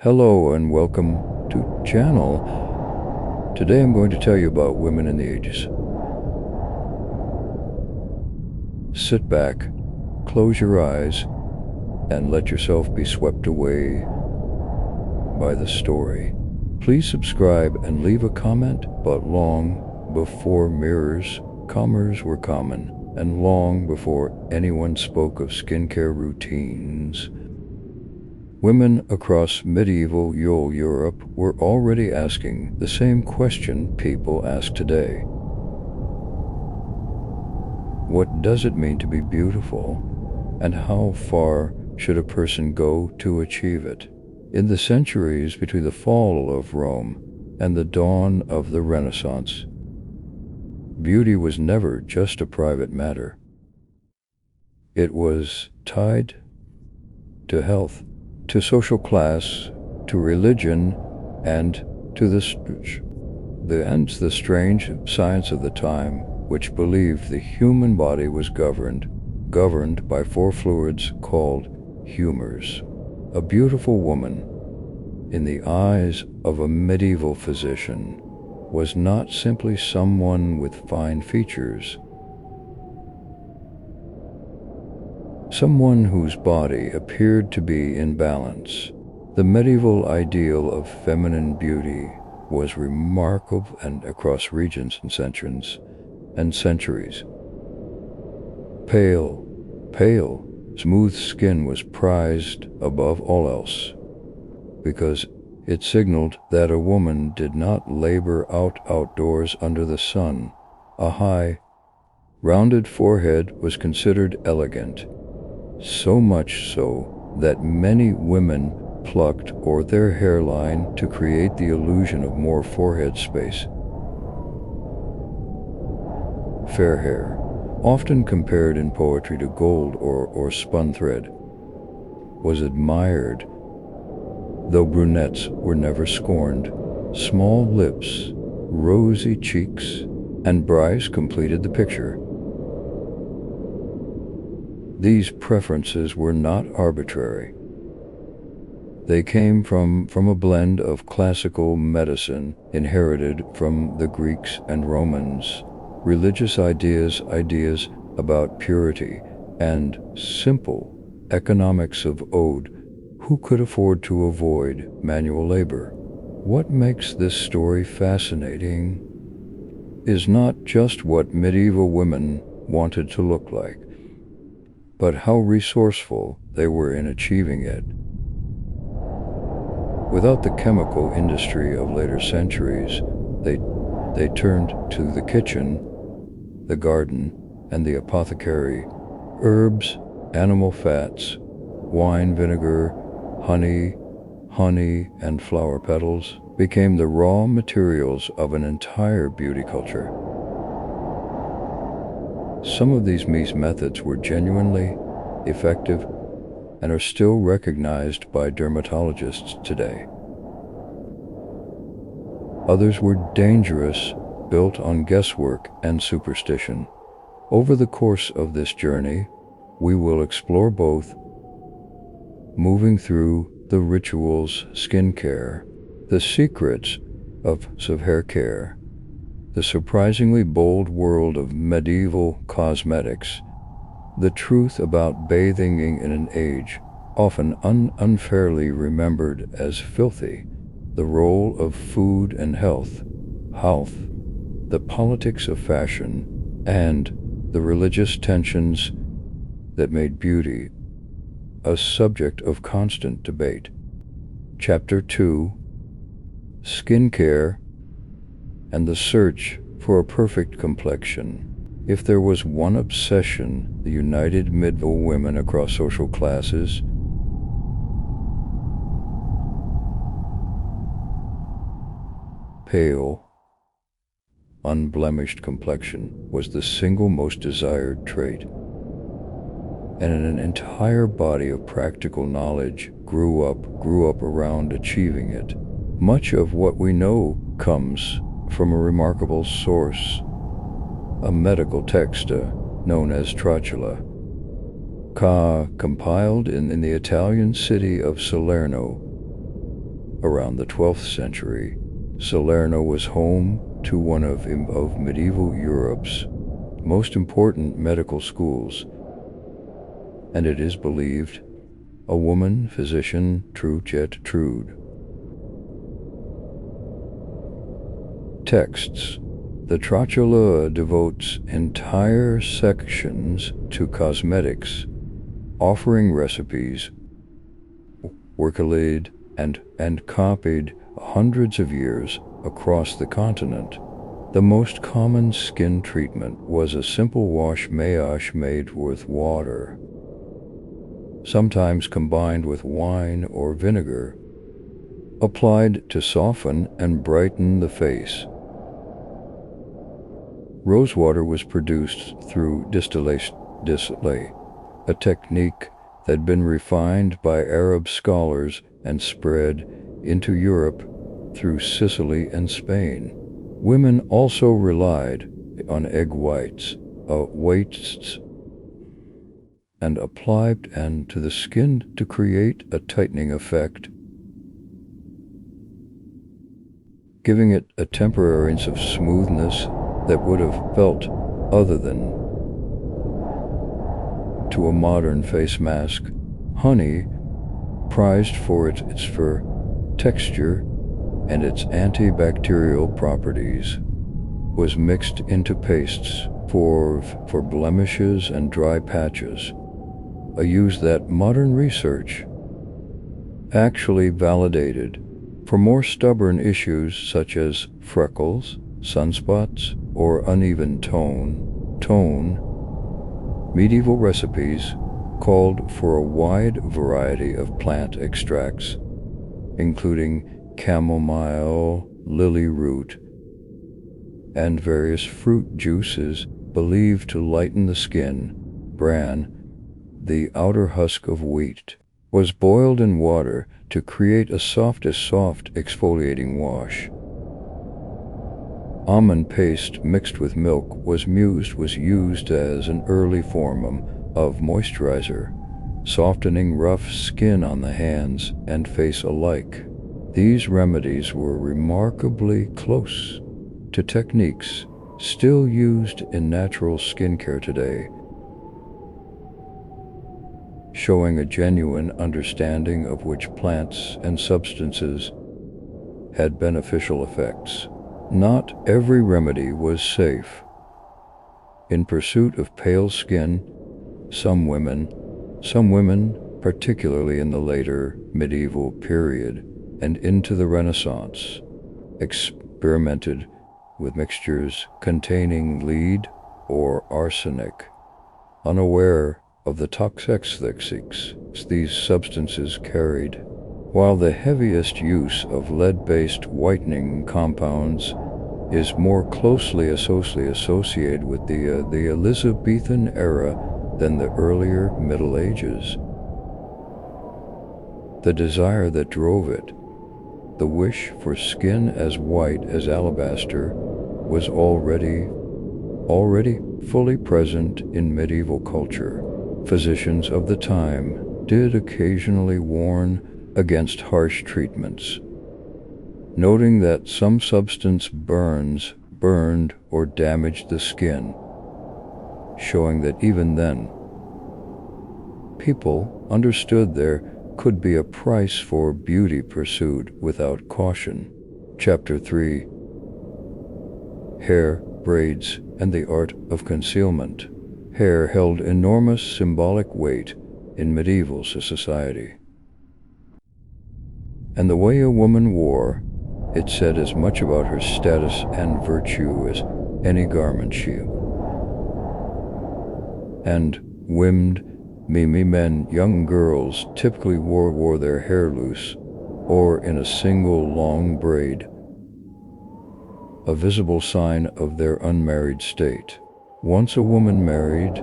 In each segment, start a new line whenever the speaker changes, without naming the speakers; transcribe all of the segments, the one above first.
Hello and welcome to channel. Today I'm going to tell you about women in the ages. Sit back, close your eyes, and let yourself be swept away by the story. Please subscribe and leave a comment, but long before mirrors, commas were common, and long before anyone spoke of skincare routines, women across medieval Europe were already asking the same question people ask today. What does it mean to be beautiful, and how far should a person go to achieve it? In the centuries between the fall of Rome and the dawn of the Renaissance, beauty was never just a private matter. It was tied to health, to social class, to religion, and to the strange science of the time, which believed the human body was governed by four fluids called humors. A beautiful woman, in the eyes of a medieval physician, was not simply someone with fine features. Someone whose body appeared to be in balance. The medieval ideal of feminine beauty was remarkable and across regions and centuries. Pale, smooth skin was prized above all else, because it signaled that a woman did not labor outdoors under the sun. A high, rounded forehead was considered elegant, so much so that many women plucked or their hairline to create the illusion of more forehead space. Fair hair, often compared in poetry to gold or spun thread, was admired, though brunettes were never scorned. Small lips, rosy cheeks, and brows completed the picture. These preferences were not arbitrary. They came from a blend of classical medicine inherited from the Greeks and Romans, religious ideas about purity, and simple economics of ode. Who could afford to avoid manual labor? What makes this story fascinating is not just what medieval women wanted to look like, but how resourceful they were in achieving it. Without the chemical industry of later centuries, they turned to the kitchen, the garden, and the apothecary. Herbs, animal fats, wine vinegar, honey, and flower petals became the raw materials of an entire beauty culture. Some of these methods were genuinely effective and are still recognized by dermatologists today. Others were dangerous, built on guesswork and superstition. Over the course of this journey, we will explore both, moving through the rituals, skincare, the secrets of hair care, the surprisingly bold world of medieval cosmetics, the truth about bathing in an age often unfairly remembered as filthy, the role of food and health, the politics of fashion, and the religious tensions that made beauty a subject of constant debate. Chapter 2: Skincare and the search for a perfect complexion. If there was one obsession that united medieval women across social classes, pale, unblemished complexion was the single most desired trait, and an entire body of practical knowledge grew up around achieving it. Much of what we know comes from a remarkable source, a medical text known as Trotula, compiled in the Italian city of Salerno Around the 12th century, Salerno was home to one of medieval Europe's most important medical schools, and it is believed a woman physician, Trude. Texts. The Trotula devotes entire sections to cosmetics, offering recipes, workulaid and copied hundreds of years across the continent. The most common skin treatment was a simple wash made with water, sometimes combined with wine or vinegar, applied to soften and brighten the face. Rosewater was produced through distillation, a technique that had been refined by Arab scholars and spread into Europe through Sicily and Spain. Women also relied on egg whites and applied to the skin to create a tightening effect, giving it a temporary sense of smoothness that would have felt other than to a modern face mask. Honey, prized for its texture and its antibacterial properties, was mixed into pastes for blemishes and dry patches, a use that modern research actually validated. For more stubborn issues such as freckles, sunspots, or uneven tone, medieval recipes called for a wide variety of plant extracts, including chamomile, lily root, and various fruit juices believed to lighten the skin. Bran, the outer husk of wheat, was boiled in water to create a soft exfoliating wash. Almond paste mixed with milk was used as an early form of moisturizer, softening rough skin on the hands and face alike. These remedies were remarkably close to techniques still used in natural skincare today, showing a genuine understanding of which plants and substances had beneficial effects. Not every remedy was safe. In pursuit of pale skin, some women, particularly in the later medieval period and into the Renaissance, experimented with mixtures containing lead or arsenic, unaware of the toxics these substances carried. While the heaviest use of lead-based whitening compounds is more closely associated with the Elizabethan era than the earlier Middle Ages, the desire that drove it, the wish for skin as white as alabaster, was already fully present in medieval culture. Physicians of the time did occasionally warn against harsh treatments, noting that some substance burned or damaged the skin, showing that even then, people understood there could be a price for beauty pursued without caution. Chapter 3. Hair, braids, and the art of concealment. Hair held enormous symbolic weight in medieval society, and the way a woman wore it said as much about her status and virtue as any garment she and young girls typically wore their hair loose or in a single long braid, a visible sign of their unmarried state. Once a woman married,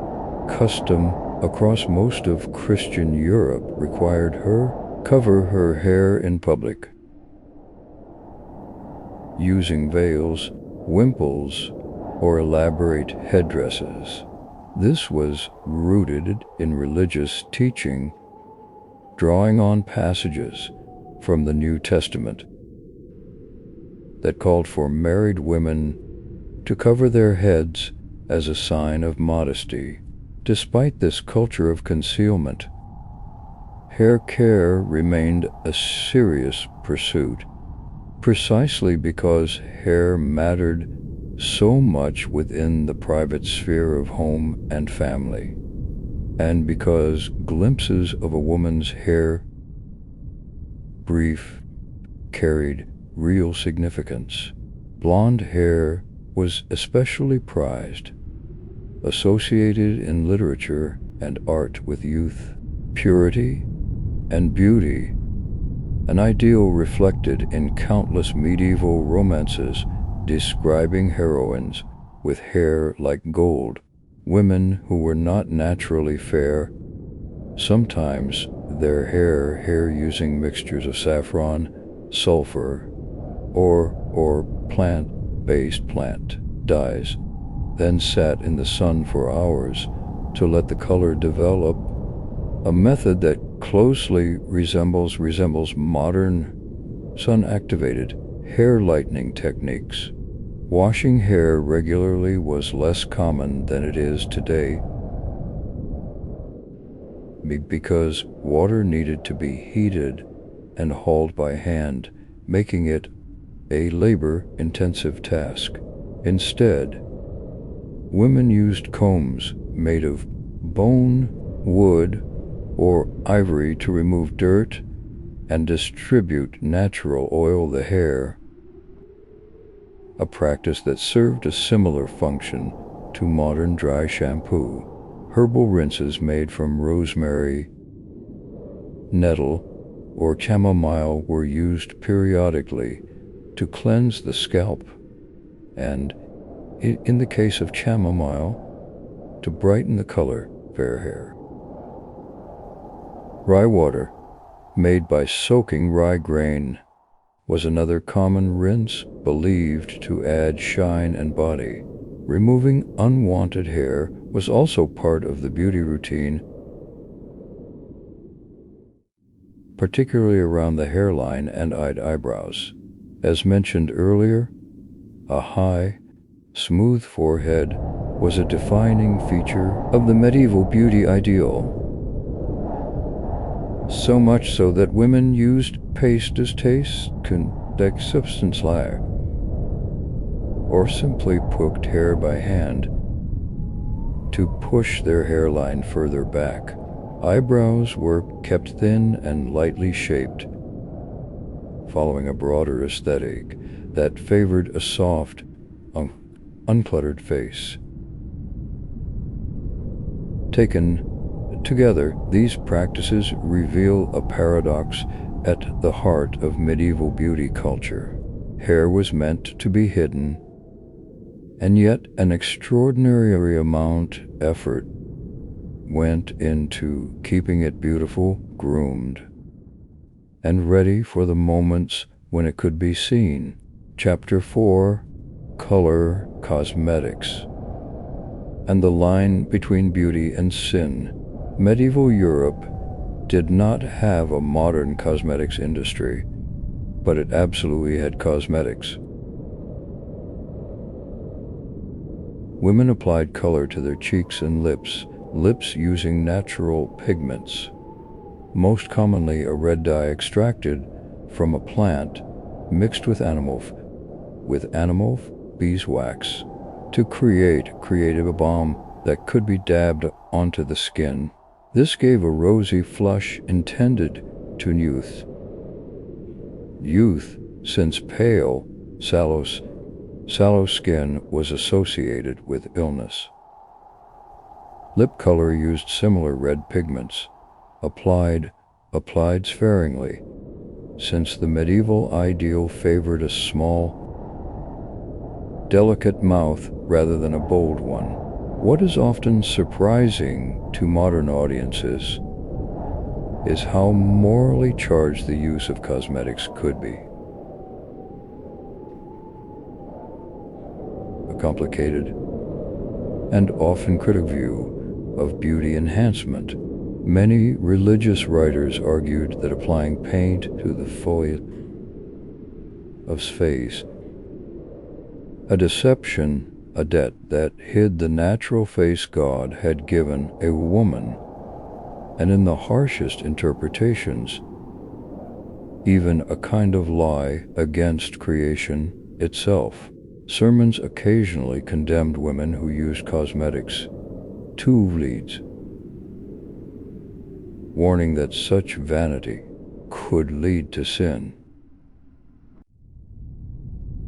custom across most of Christian Europe required her cover her hair in public, using veils, wimples, or elaborate headdresses. This was rooted in religious teaching, drawing on passages from the New Testament that called for married women to cover their heads as a sign of modesty. Despite this culture of concealment, hair care remained a serious pursuit, precisely because hair mattered so much within the private sphere of home and family, and because glimpses of a woman's hair, brief, carried real significance. Blonde hair was especially prized, associated in literature and art with youth, purity, and beauty, an ideal reflected in countless medieval romances describing heroines with hair like gold, women who were not naturally fair, sometimes their hair using mixtures of saffron, sulfur, or plant-based dyes, then sat in the sun for hours to let the color develop, a method that closely resembles modern sun-activated hair lightening techniques. Washing hair regularly was less common than it is today because water needed to be heated and hauled by hand, making it a labor-intensive task. Instead, women used combs made of bone, wood, or ivory to remove dirt and distribute natural oil to the hair, a practice that served a similar function to modern dry shampoo. Herbal rinses made from rosemary, nettle, or chamomile were used periodically to cleanse the scalp, and, in the case of chamomile, to brighten the color of fair hair. Rye water, made by soaking rye grain, was another common rinse believed to add shine and body. Removing unwanted hair was also part of the beauty routine, particularly around the hairline and eyebrows. As mentioned earlier, a high, smooth forehead was a defining feature of the medieval beauty ideal. So much so that women used paste as substance layer, or simply poked hair by hand to push their hairline further back. Eyebrows were kept thin and lightly shaped, following a broader aesthetic that favored a soft, uncluttered face. Taken together, these practices reveal a paradox at the heart of medieval beauty culture. Hair was meant to be hidden, and yet an extraordinary amount of effort went into keeping it beautiful, groomed, and ready for the moments when it could be seen. Chapter 4: Color Cosmetics and the line between beauty and sin. Medieval Europe did not have a modern cosmetics industry, but it absolutely had cosmetics. Women applied color to their cheeks and lips using natural pigments, most commonly a red dye extracted from a plant mixed with animal beeswax to create a balm that could be dabbed onto the skin. This gave a rosy flush intended to youth, since pale, sallow skin was associated with illness. Lip color used similar red pigments, applied sparingly, since the medieval ideal favored a small, delicate mouth rather than a bold one. What is often surprising to modern audiences is how morally charged the use of cosmetics could be. A complicated and often critical view of beauty enhancement Many religious writers argued that applying paint to the forehead of face, a deception, a debt that hid the natural face God had given a woman, and in the harshest interpretations, even a kind of lie against creation itself. Sermons occasionally condemned women who used cosmetics, toevleds, warning that such vanity could lead to sin.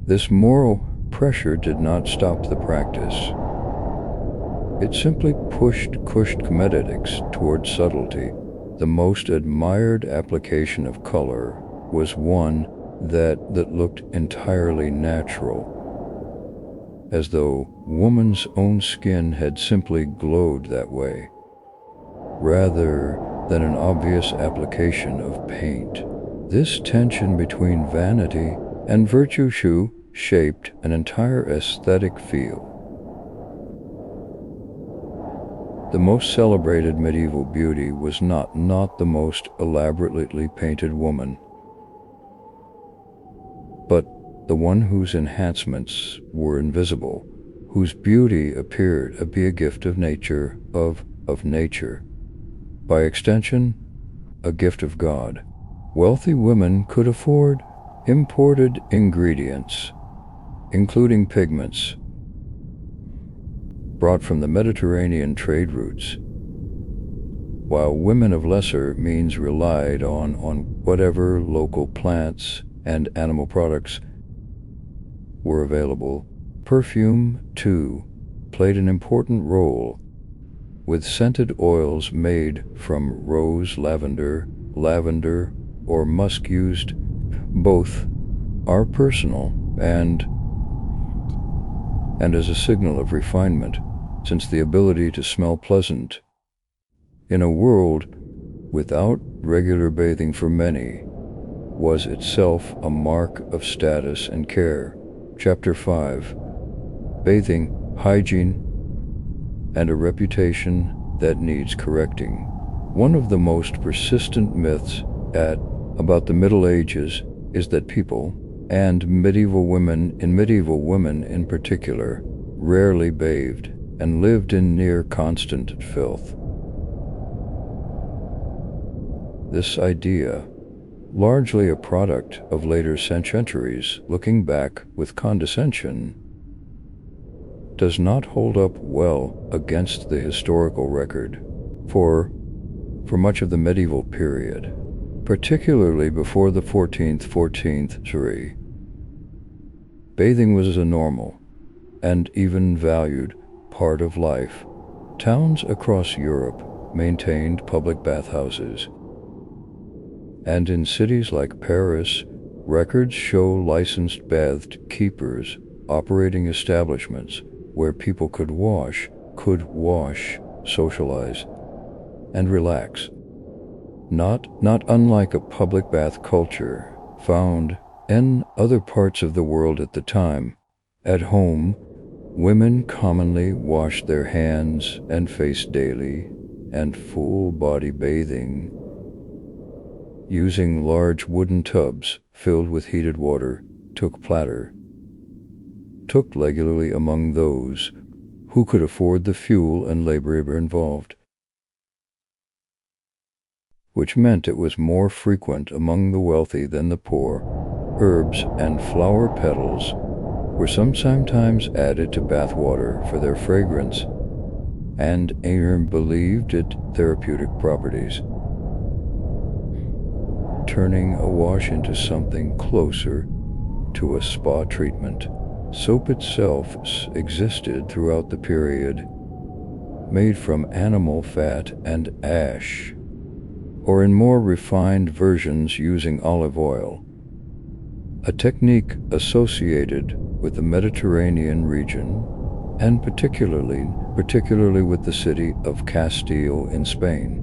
This moral pressure did not stop the practice. It simply pushed cosmetics toward subtlety. The most admired application of color was one that looked entirely natural, as though woman's own skin had simply glowed that way, rather than an obvious application of paint. This tension between vanity and virtue shaped an entire aesthetic field. The most celebrated medieval beauty was not the most elaborately painted woman, but the one whose enhancements were invisible, whose beauty appeared to be a gift of nature, of nature. By extension, a gift of God. Wealthy women could afford imported ingredients, including pigments brought from the Mediterranean trade routes, while women of lesser means relied on whatever local plants and animal products were available. Perfume, too, played an important role, with scented oils made from rose, lavender, or musk used. Both are personal and as a signal of refinement, since the ability to smell pleasant in a world without regular bathing for many was itself a mark of status and care. Chapter 5. Bathing, Hygiene, and a Reputation that Needs Correcting. One of the most persistent myths about the Middle Ages is that people, and medieval women in particular, rarely bathed and lived in near constant filth. This idea, largely a product of later centuries, looking back with condescension, does not hold up well against the historical record. For much of the medieval period, particularly before the 14th century, bathing was a normal and even valued part of life. Towns across Europe maintained public bathhouses, and in cities like Paris, records show licensed bathed keepers operating establishments where people could wash, socialize, and relax. Not unlike a public bath culture found in other parts of the world at the time. At home, women commonly washed their hands and face daily, and full-body bathing, using large wooden tubs filled with heated water, took regularly among those who could afford the fuel and labor involved, which meant it was more frequent among the wealthy than the poor. Herbs and flower petals were sometimes added to bath water for their fragrance, and Ayrton believed its therapeutic properties, turning a wash into something closer to a spa treatment. Soap itself existed throughout the period, made from animal fat and ash, or in more refined versions using olive oil, a technique associated with the Mediterranean region, and particularly with the city of Castile in Spain,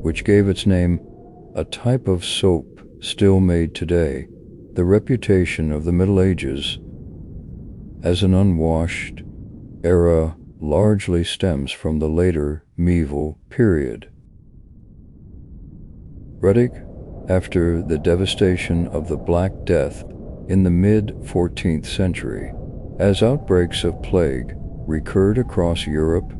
which gave its name a type of soap still made today. The reputation of the Middle Ages as an unwashed era largely stems from the later medieval period. Ruddick, after the devastation of the Black Death in the mid-14th century, as outbreaks of plague recurred across Europe,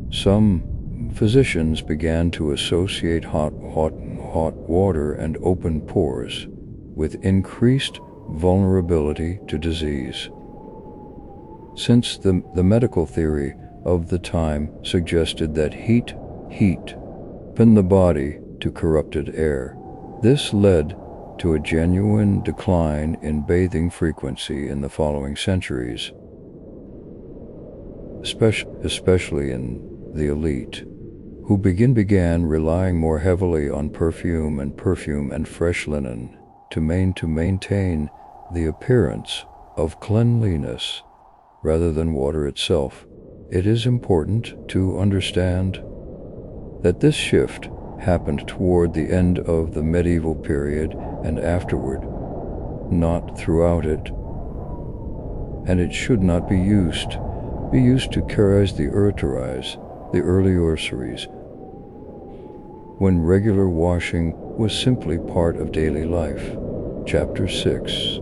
some physicians began to associate hot water and open pores with increased vulnerability to disease. Since the medical theory of the time suggested that heat opened the body to corrupted air, this led to a genuine decline in bathing frequency in the following centuries, especially in the elite, who began relying more heavily on perfume and fresh linen to maintain the appearance of cleanliness rather than water itself. It is important to understand that this shift happened toward the end of the medieval period and afterward, not throughout it, and it should not be used to characterize the early ursaries, when regular washing was simply part of daily life. Chapter 6: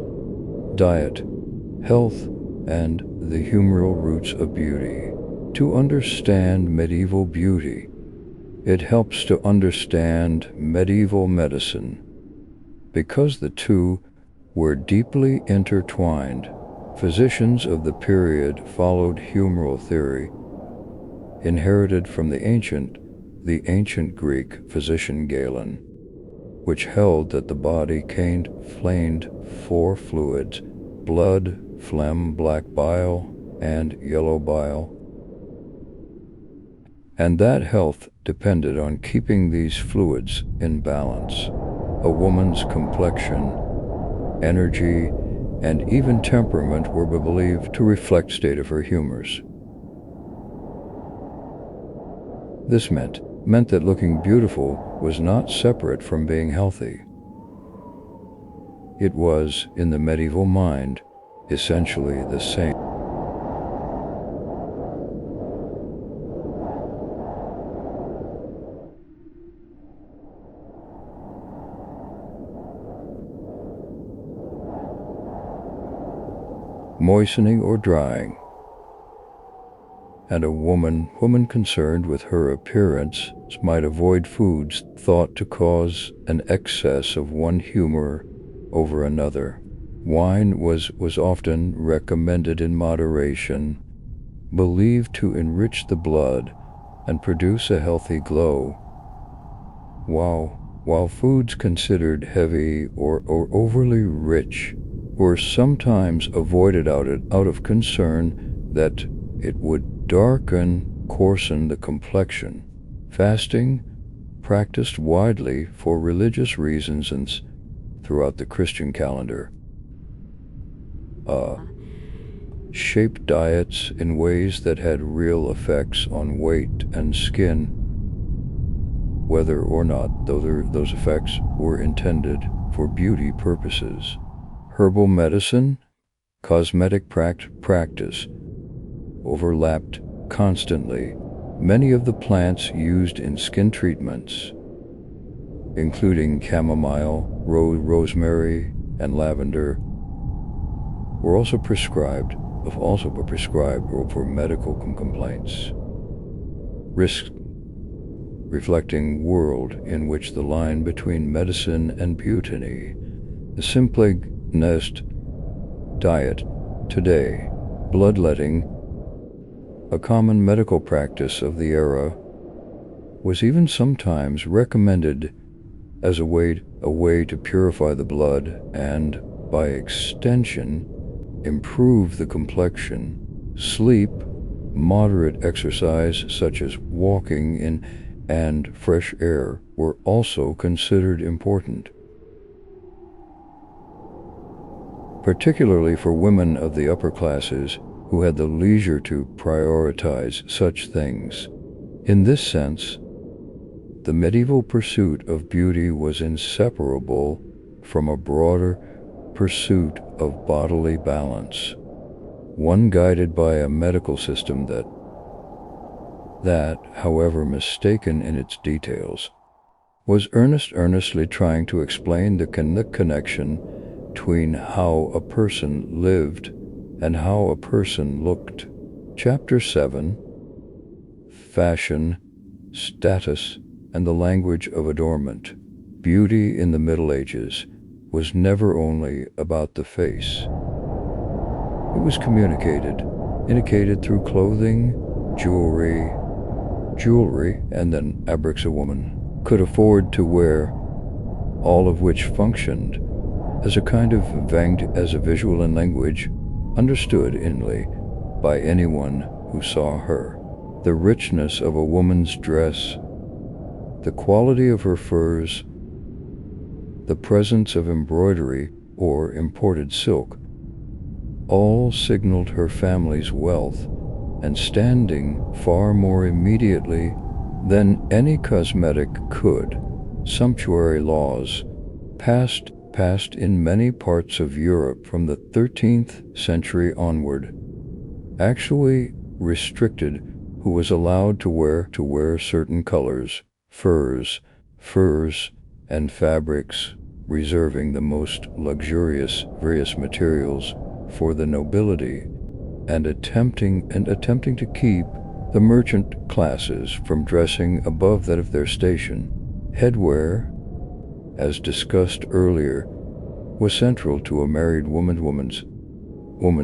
Diet, Health, and the Humoral Roots of Beauty. To understand medieval beauty, it helps to understand medieval medicine. Because the two were deeply intertwined, physicians of the period followed humoral theory, inherited from the ancient Greek physician Galen, which held that the body contained four fluids: blood, phlegm, black bile, and yellow bile, and that health depended on keeping these fluids in balance. A woman's complexion, energy, and even temperament were believed to reflect state of her humors. This meant that looking beautiful was not separate from being healthy. It was, in the medieval mind, essentially the same. Moistening or drying, and a woman concerned with her appearance might avoid foods thought to cause an excess of one humor over another. Wine was often recommended in moderation, believed to enrich the blood and produce a healthy glow, while foods considered heavy or overly rich were sometimes avoided out of concern that it would coarsen the complexion. Fasting, practiced widely for religious reasons throughout the Christian calendar, shaped diets in ways that had real effects on weight and skin, whether or not those effects were intended for beauty purposes. Herbal medicine, cosmetic practice overlapped constantly. Many of the plants used in skin treatments, including chamomile, rosemary, and lavender, were also prescribed for medical complaints. Risk reflecting world in which the line between medicine and beauty. The simply-nest diet today, bloodletting, a common medical practice of the era, was even sometimes recommended as a way to purify the blood and, by extension, improve the complexion. Sleep, moderate exercise such as walking in and fresh air were also considered important, particularly for women of the upper classes who had the leisure to prioritize such things. In this sense, the medieval pursuit of beauty was inseparable from a broader pursuit of bodily balance, one guided by a medical system that, however mistaken in its details, was earnestly trying to explain the connection between how a person lived and how a person looked. Chapter 7: Fashion, Status, and the Language of Adornment. Beauty in the Middle Ages was never only about the face. It was indicated through clothing, jewelry, and then fabrics a woman could afford to wear, all of which functioned as a kind of as a visual and language understood inly by anyone who saw her. The richness of a woman's dress, the quality of her furs, the presence of embroidery or imported silk, all signaled her family's wealth and standing far more immediately than any cosmetic could. Sumptuary laws, passed in many parts of Europe from the 13th century onward, actually restricted who was allowed to wear certain colors, furs, and fabrics, reserving the most luxurious materials for the nobility, and attempting to keep the merchant classes from dressing above that of their station. Headwear, as discussed earlier, was central to a married woman's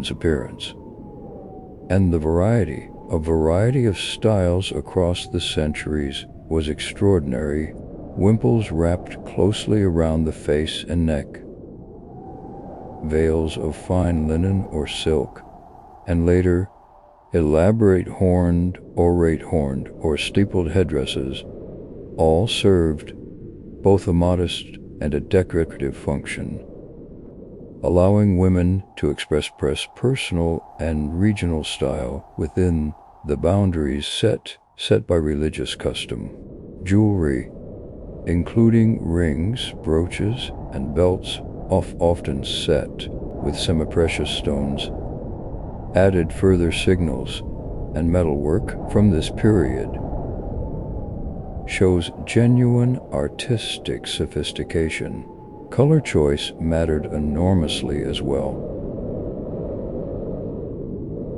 appearance, and the variety of styles across the centuries was extraordinary. Wimples wrapped closely around the face and neck, veils of fine linen or silk, and later elaborate horned or steepled headdresses, all served both a modest and a decorative function, allowing women to express personal and regional style within the boundaries set by religious custom. Jewelry, including rings, brooches, and belts, often set with semi-precious stones, added further signals, and metalwork from this period shows genuine artistic sophistication. Color choice mattered enormously as well.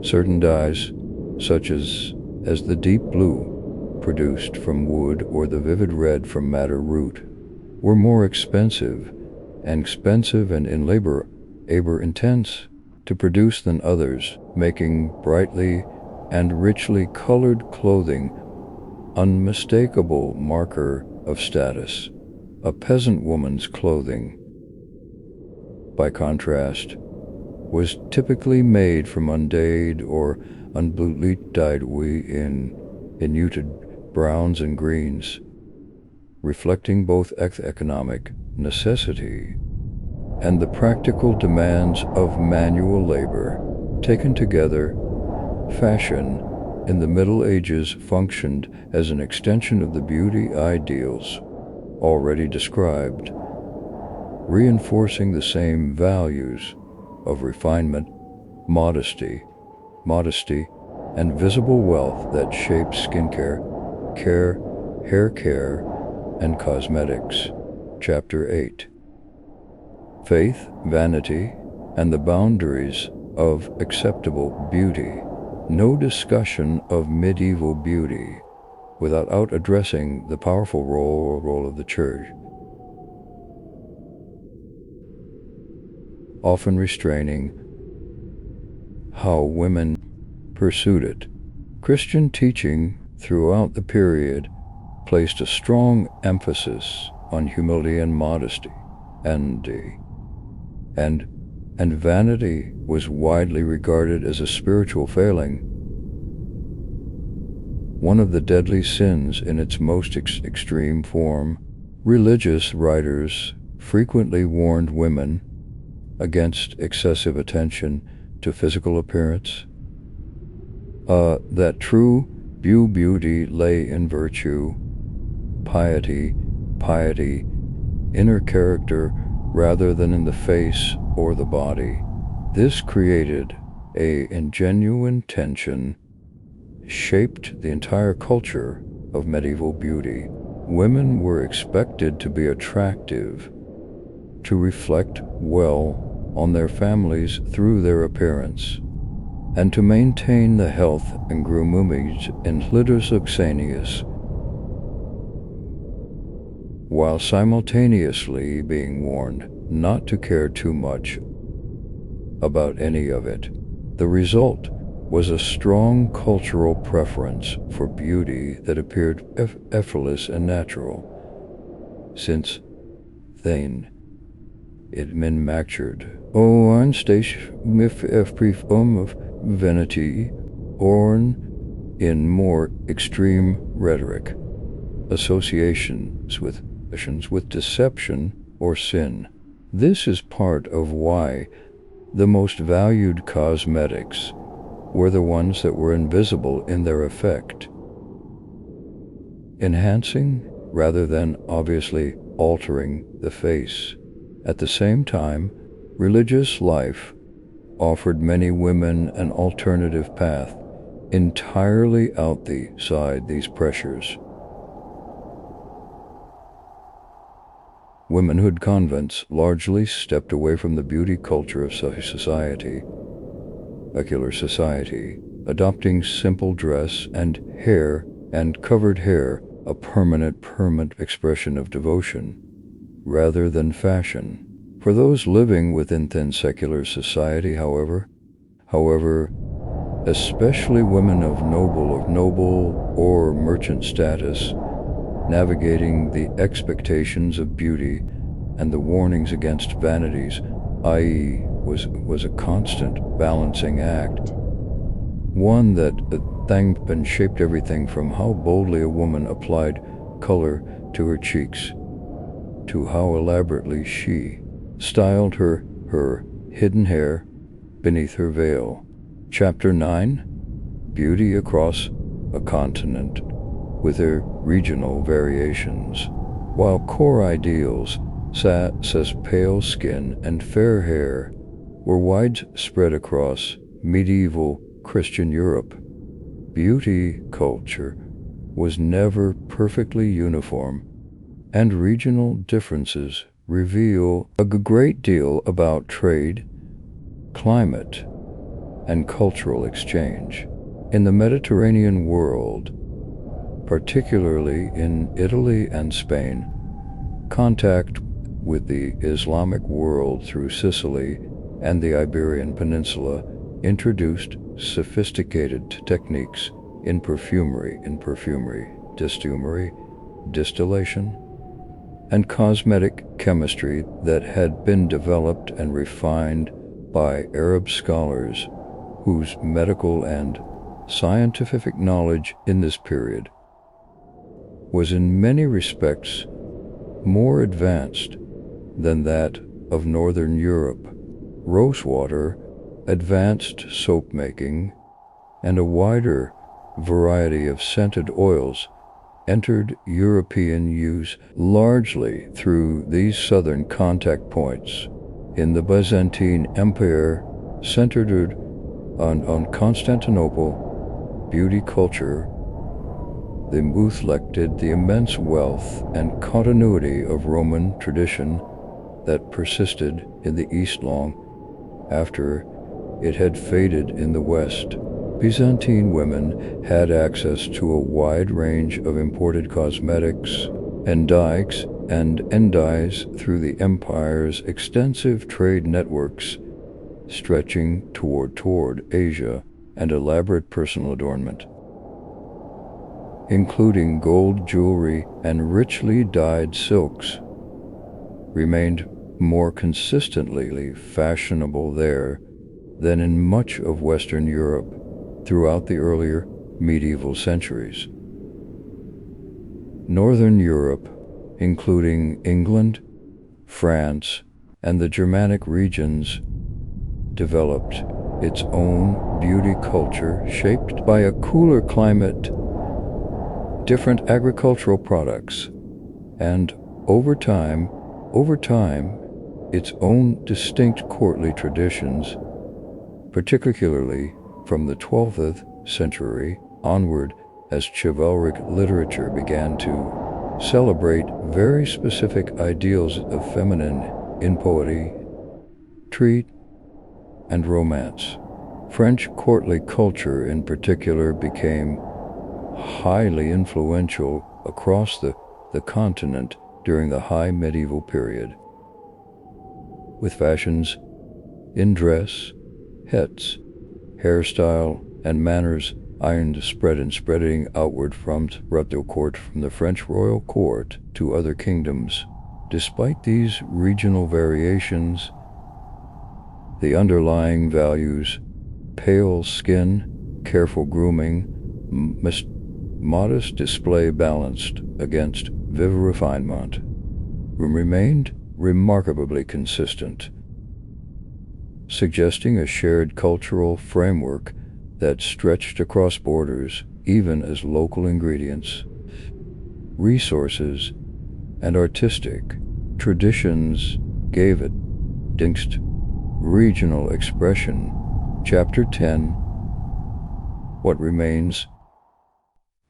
Certain dyes, such as the deep blue produced from wood or the vivid red from madder root, were more expensive and in labor intense to produce than others, making brightly and richly colored clothing unmistakable marker of status. A peasant woman's clothing, by contrast, was typically made from undyed or unbleached dyed in muted browns and greens, reflecting both economic necessity and the practical demands of manual labor. Taken together, fashion in the Middle Ages functioned as an extension of the beauty ideals already described, reinforcing the same values of refinement, modesty, and visible wealth that shaped skincare, hair care, and cosmetics. Chapter 8: Faith, Vanity, and the Boundaries of Acceptable Beauty. No discussion of medieval beauty without addressing the powerful role of the Church, often restraining how women pursued it. Christian teaching throughout the period placed a strong emphasis on humility and modesty, and vanity was widely regarded as a spiritual failing, one of the deadly sins in its most extreme form. Religious writers frequently warned women against excessive attention to physical appearance, that true beauty lay in virtue, piety, inner character, rather than in the face or the body. This created a genuine tension, shaped the entire culture of medieval beauty. women were expected to be attractive, to reflect well on their families through their appearance, and to maintain the health and groomage in Lidosuxanius, while simultaneously being warned not to care too much about any of it. The result was a strong cultural preference for beauty that appeared effortless and natural, since then it manufactured Einstein with of vanity, or in more extreme rhetoric, associations with deception or sin. This is part of why the most valued cosmetics were the ones that were invisible in their effect, enhancing rather than obviously altering the face. At the same time, religious life offered many women an alternative path entirely outside these pressures. Womanhood convents largely stepped away from the beauty culture of society, secular society, adopting simple dress and hair and covered hair, a permanent expression of devotion, rather than fashion. For those living within secular society, however, especially women of noble or merchant status, navigating the expectations of beauty and the warnings against vanities, i.e., was a constant balancing act, one that thanked and shaped everything from how boldly a woman applied color to her cheeks, to how elaborately she styled her hidden hair beneath her veil. Chapter 9: Beauty Across a Continent, with their regional variations. While core ideals, such as pale skin and fair hair, were widespread across medieval Christian Europe, beauty culture was never perfectly uniform, and regional differences reveal a great deal about trade, climate, and cultural exchange. In the Mediterranean world, particularly in Italy and Spain, contact with the Islamic world through Sicily and the Iberian Peninsula introduced sophisticated techniques in perfumery, distillation, and cosmetic chemistry that had been developed and refined by Arab scholars whose medical and scientific knowledge in this period was in many respects more advanced than that of Northern Europe. Rosewater, advanced soap making, and a wider variety of scented oils entered European use largely through these southern contact points. In the Byzantine Empire, centered on Constantinople, beauty culture, they reflected the immense wealth and continuity of Roman tradition that persisted in the East long after it had faded in the West. Byzantine women had access to a wide range of imported cosmetics and dyes through the empire's extensive trade networks stretching toward Asia, and elaborate personal adornment, including gold jewelry and richly dyed silks, remained more consistently fashionable there than in much of Western Europe throughout the earlier medieval centuries. Northern Europe, including England, France, and the Germanic regions, developed its own beauty culture shaped by a cooler climate, different agricultural products, and over time, its own distinct courtly traditions, particularly from the 12th century onward, as chivalric literature began to celebrate very specific ideals of feminine in poetry, and romance. French courtly culture in particular became highly influential across the continent during the high medieval period, with fashions in dress, hats, hairstyle, and manners spreading outward from royal court, from the French royal court to other kingdoms. Despite these regional variations, the underlying values, pale skin, careful grooming, modest display balanced against vivid refinement, remained remarkably consistent, suggesting a shared cultural framework that stretched across borders even as local ingredients, resources, and artistic traditions gave it distinct regional expression. Chapter 10: What Remains?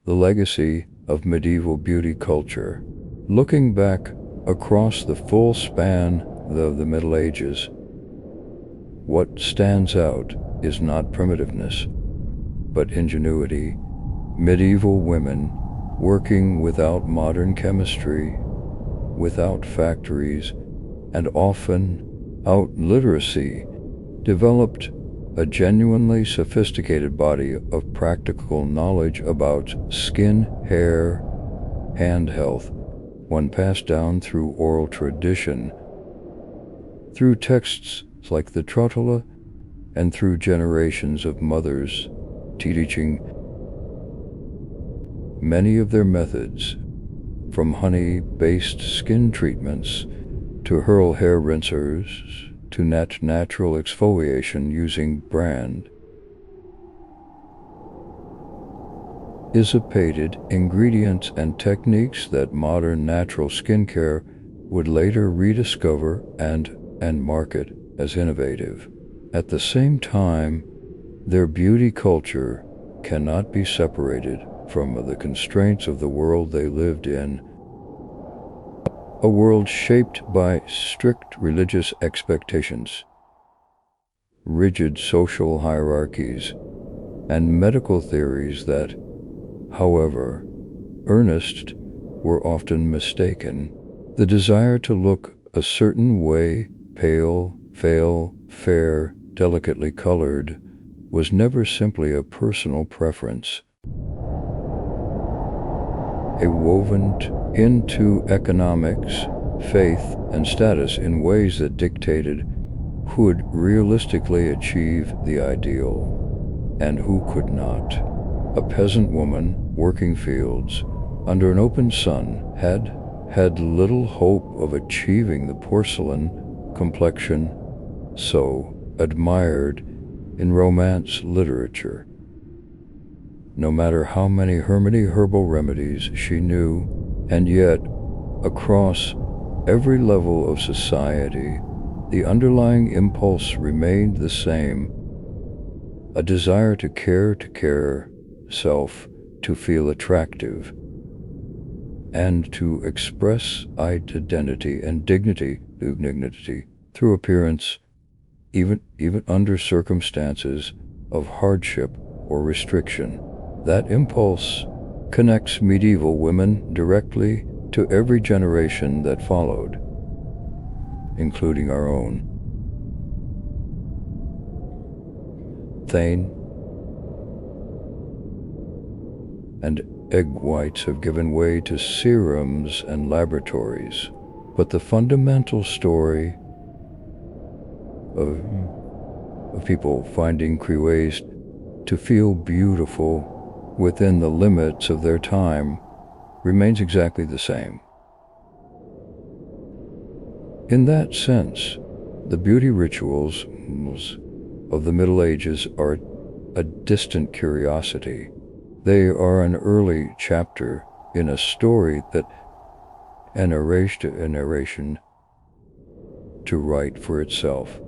The Legacy of Medieval Beauty Culture. Looking back across the full span of the Middle Ages, what stands out is not primitiveness, but ingenuity. Medieval women, working without modern chemistry, without factories, and often without literacy, developed a genuinely sophisticated body of practical knowledge about skin, hair, hand health, one passed down through oral tradition, through texts like the Trotula, and through generations of mothers teaching many of their methods, from honey-based skin treatments to Hurl hair rinsers to natural exfoliation using brand dissipated ingredients and techniques that modern natural skincare would later rediscover and market as innovative. At the same time, their beauty culture cannot be separated from the constraints of the world they lived in, a world shaped by strict religious expectations, rigid social hierarchies, and medical theories that, however earnest, were often mistaken. The desire to look a certain way, pale, fair, delicately colored, was never simply a personal preference. It woven into economics, faith, and status in ways that dictated who would realistically achieve the ideal and who could not. A peasant woman working fields under an open sun had little hope of achieving the porcelain complexion so admired in Romance literature. No matter how many herbal remedies she knew, and yet, across every level of society, the underlying impulse remained the same: a desire to care self, to feel attractive, and to express identity and dignity through appearance, even under circumstances of hardship or restriction. That impulse connects medieval women directly to every generation that followed, including our own. Thane and egg whites have given way to serums and laboratories, but the fundamental story of people finding ways to feel beautiful within the limits of their time remains exactly the same. In that sense, the beauty rituals of the Middle Ages are a distant curiosity. They are an early chapter in a story that a narration to write for itself.